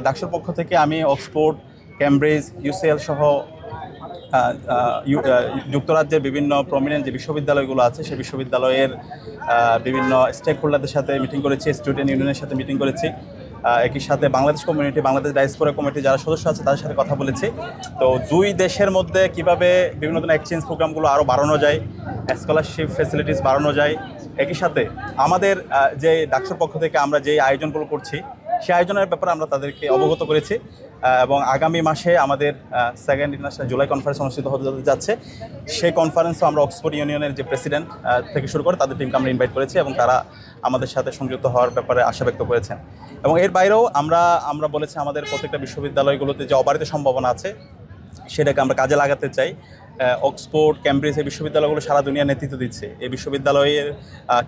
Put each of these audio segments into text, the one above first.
ডাকসুর পক্ষ থেকে আমি অক্সফোর্ড, ক্যামব্রিজ, ইউসিএল সহ যুক্তরাজ্যের বিভিন্ন প্রমিনেন্ট যে বিশ্ববিদ্যালয়গুলো আছে সেই বিশ্ববিদ্যালয়ের বিভিন্ন স্টেক হোল্ডারদের সাথে মিটিং করেছি, স্টুডেন্ট ইউনিয়নের সাথে মিটিং করেছি। একই সাথে Bangladesh community, Bangladesh diaspora committee যারা সদস্য আছে তাদের সাথে কথা বলেছি। তো দুই দেশের মধ্যে কিভাবে বিভিন্ন ধরনের এক্সচেঞ্জ প্রোগ্রামগুলো আরও বাড়ানো যায়, স্কলারশিপ ফ্যাসিলিটিস বাড়ানো যায়। একই সাথে আমাদের যে ডাকসুর পক্ষ থেকে আমরা যে আয়োজনগুলো করছি সেই আয়োজনের ব্যাপারে আমরা তাদেরকে অবগত করেছি এবং আগামী মাসে আমাদের সেকেন্ড ইন্টারন্যাশনাল জুলাই কনফারেন্স অনুষ্ঠিত হতে যাচ্ছে। সেই কনফারেন্সও আমরা অক্সফোর্ড ইউনিয়নের যে প্রেসিডেন্ট থেকে শুরু করে তাদের টিমকে আমরা ইনভাইট করেছি এবং তারা আমাদের সাথে সংযুক্ত হওয়ার ব্যাপারে আশা ব্যক্ত করেছেন। এবং এর বাইরেও আমরা বলেছি আমাদের প্রত্যেকটা বিশ্ববিদ্যালয়গুলোতে যে অবারিত সম্ভাবনা আছে সেটাকে আমরা কাজে লাগাতে চাই। অক্সফোর্ড, ক্যামব্রিজ এই বিশ্ববিদ্যালয়গুলো সারা দুনিয়া নেতৃত্ব দিচ্ছে। এই বিশ্ববিদ্যালয়ের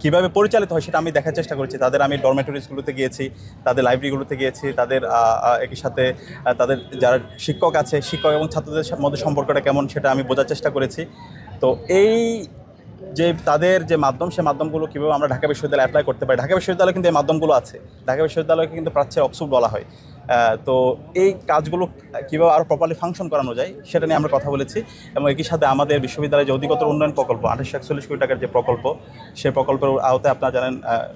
কীভাবে পরিচালিত হয় সেটা আমি দেখার চেষ্টা করেছি। তাদের আমি ডরমেটরিজগুলোতে গিয়েছি, তাদের লাইব্রেরিগুলোতে গিয়েছি, তাদের একই সাথে তাদের যারা শিক্ষক আছে, শিক্ষক এবং ছাত্রদের মধ্যে সম্পর্কটা কেমন সেটা আমি বোঝার চেষ্টা করেছি। তো এই যে তাদের যে মাধ্যম, সে মাধ্যমগুলো কীভাবে আমরা ঢাকা বিশ্ববিদ্যালয়ে অ্যাপ্লাই করতে পারি। ঢাকা বিশ্ববিদ্যালয়ে কিন্তু এই মাধ্যমগুলো আছে, ঢাকা বিশ্ববিদ্যালয়কে কিন্তু প্রাচ্যের অক্সফোর্ড বলা হয়। তো এই কাজগুলো কীভাবে আরও প্রপারলি ফাংশন করানো যায় সেটা নিয়ে আমরা কথা বলেছি। এবং একই সাথে আমাদের বিশ্ববিদ্যালয়ের যে অধিকতর উন্নয়ন প্রকল্প 2841 কোটি টাকার যে প্রকল্প, সেই প্রকল্পের আওতায় আপনারা জানেন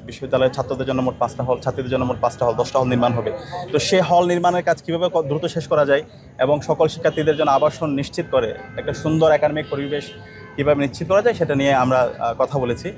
বিশ্ববিদ্যালয়ের ছাত্রদের জন্য মোট 5টা হল, ছাত্রীদের জন্য মোট 5টা হল, 10টা হল নির্মাণ হবে। তো সে হল নির্মাণের কাজ কীভাবে দ্রুত শেষ করা যায় এবং সকল শিক্ষার্থীদের জন্য আবাসন নিশ্চিত করে একটা সুন্দর একাডেমিক পরিবেশ কীভাবে নিশ্চিত করা যায় সেটা নিয়ে আমরা কথা বলেছি।